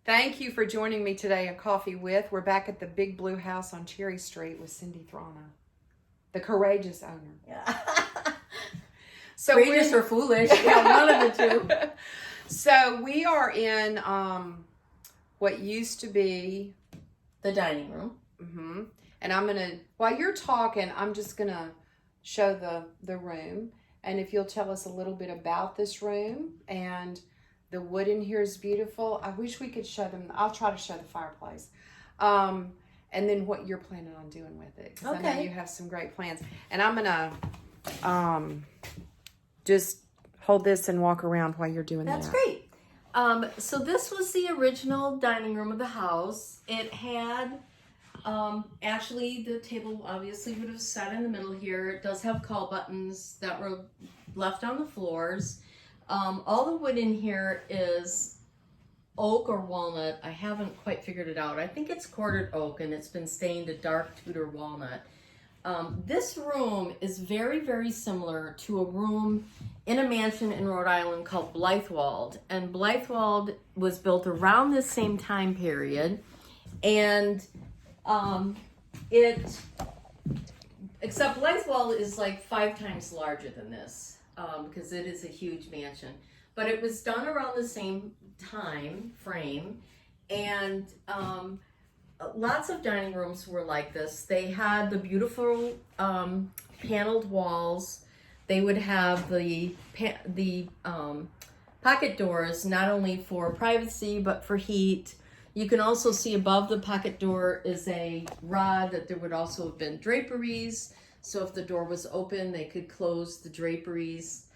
Thank you for joining me today on Coffee With. We're back at the Big Blue House on Cherry Street with Cindy Thrana, the courageous owner. Yeah. So Courageous or foolish, yeah, one of the two. So we are in what used to be the dining room. And I'm gonna, while you're talking, I'm just gonna show the room. And if you'll tell us a little bit about this room, and the wood in here is beautiful. I wish we could show them. I'll try to show the fireplace. And then what you're planning on doing with it. Because I know you have some great plans. And I'm going to just hold this and walk around while you're doing that. That's great. So this was the original dining room of the house. It had, actually the table obviously would have sat in the middle here. It does have call buttons that were left on the floors. All the wood in here is oak or walnut. I haven't quite figured it out. I think it's quartered oak and it's been stained a dark Tudor walnut. This room is very, very similar to a room in a mansion in Rhode Island called Blythewald. And Blythewald was built around this same time period. And except Blythewald is like 5 times larger than this. Because it is a huge mansion, but it was done around the same time frame, and lots of dining rooms were like this. They had the beautiful paneled walls. They would have the pocket doors, not only for privacy but for heat. You can also see above the pocket door is a rod that there would also have been draperies. So if the door was open, they could close the draperies.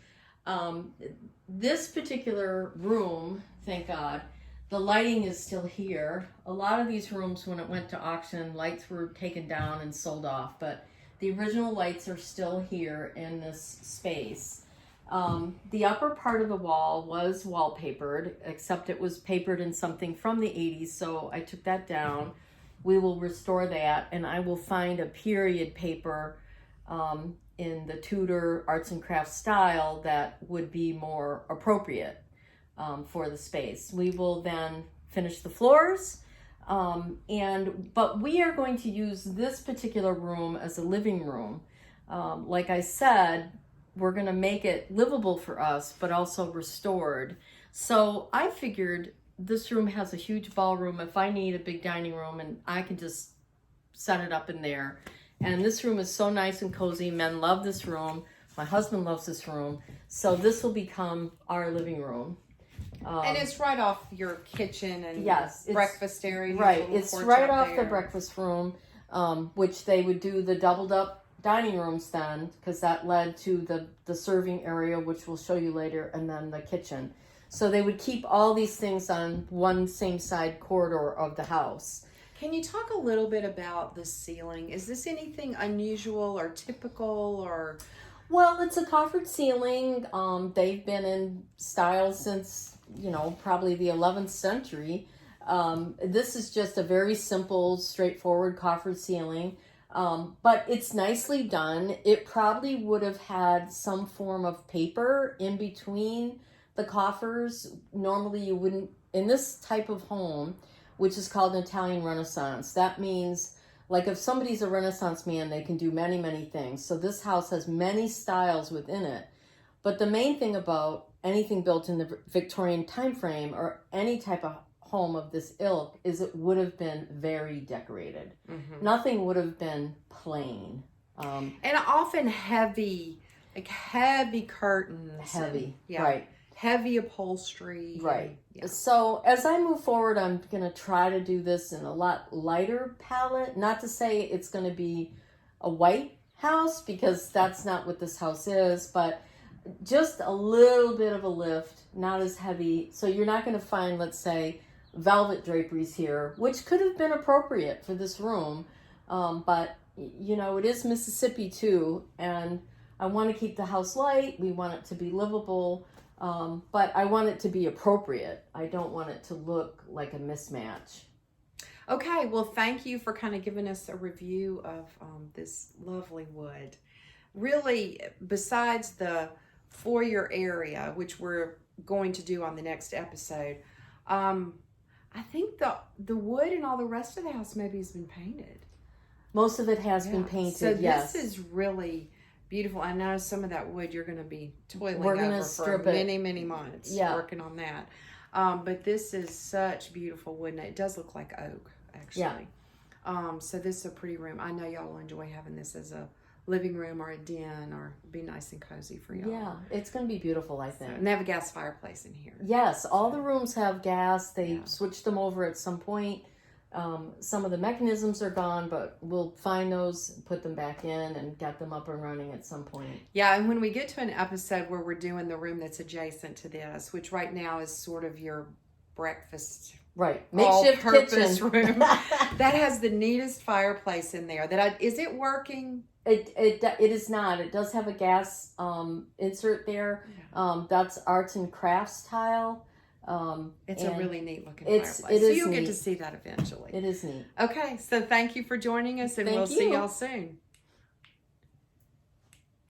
This particular room, thank God, the lighting is still here. A lot of these rooms, when it went to auction, lights were taken down and sold off, but the original lights are still here in this space. The upper part of the wall was wallpapered, except it was papered in something from the 80s, so I took that down. We will restore that, and I will find a period paper in the Tudor arts and crafts style that would be more appropriate for the space. We will then finish the floors, but we are going to use this particular room as a living room. Like I said, we're going to make it livable for us, but also restored. So I figured this room has a huge ballroom. If I need a big dining room, and I can just set it up in there. And this room is so nice and cozy. Men love this room. My husband loves this room. So this will become our living room. And it's right off your kitchen and breakfast area. Right. It's right off the breakfast room, which they would do the doubled up dining rooms then, because that led to the serving area, which we'll show you later, and then the kitchen. So they would keep all these things on one same side corridor of the house. Can you talk a little bit about the ceiling? Is this anything unusual or typical, or? Well, it's a coffered ceiling. They've been in style since, probably the 11th century. This is just a very simple, straightforward coffered ceiling. But it's nicely done. It probably would have had some form of paper in between the coffers. Normally you wouldn't, in this type of home, which is called an Italian Renaissance. That means, like, if somebody's a Renaissance man, they can do many, many things. So this house has many styles within it. But the main thing about anything built in the Victorian time frame, or any type of home of this ilk, is it would have been very decorated. Mm-hmm. Nothing would have been plain. And often heavy, like heavy curtains. Heavy, right. Heavy upholstery. Right. Yeah. So as I move forward, I'm going to try to do this in a lot lighter palette. Not to say it's going to be a white house, because that's not what this house is, but just a little bit of a lift, not as heavy. So you're not going to find, let's say, velvet draperies here, which could have been appropriate for this room. But, it is Mississippi too, and I want to keep the house light. We want it to be livable. But I want it to be appropriate. I don't want it to look like a mismatch. Okay, well, thank you for kind of giving us a review of this lovely wood. Really, besides the foyer area, which we're going to do on the next episode, I I think the wood and all the rest of the house maybe has been painted. Most of it has been painted, So yes. this is really beautiful. I know some of that wood you're going to be toiling We're gonna over for strip it. many months Yeah. working on that. But this is such beautiful wood, and it does look like oak, actually. So this is a pretty room. I know y'all will enjoy having this as a living room or a den, or be nice and cozy for y'all. Yeah, it's going to be beautiful, I think. And they have a gas fireplace in here. Yes, all the rooms have gas. They Yeah. switched them over at some point. Some of the mechanisms are gone, but we'll find those, put them back in, and get them up and running at some point. Yeah, and when we get to an episode where we're doing the room that's adjacent to this, which right now is sort of your breakfast Right, makeshift all-purpose kitchen. room, that has the neatest fireplace in there. Is it working? It is not. It does have a gas insert there. That's arts and crafts tile. It's a really neat looking it's- fireplace. it So is you'll get neat. to see that eventually. It is neat. Okay, so thank you for joining us, and Thank we'll see you. y'all soon.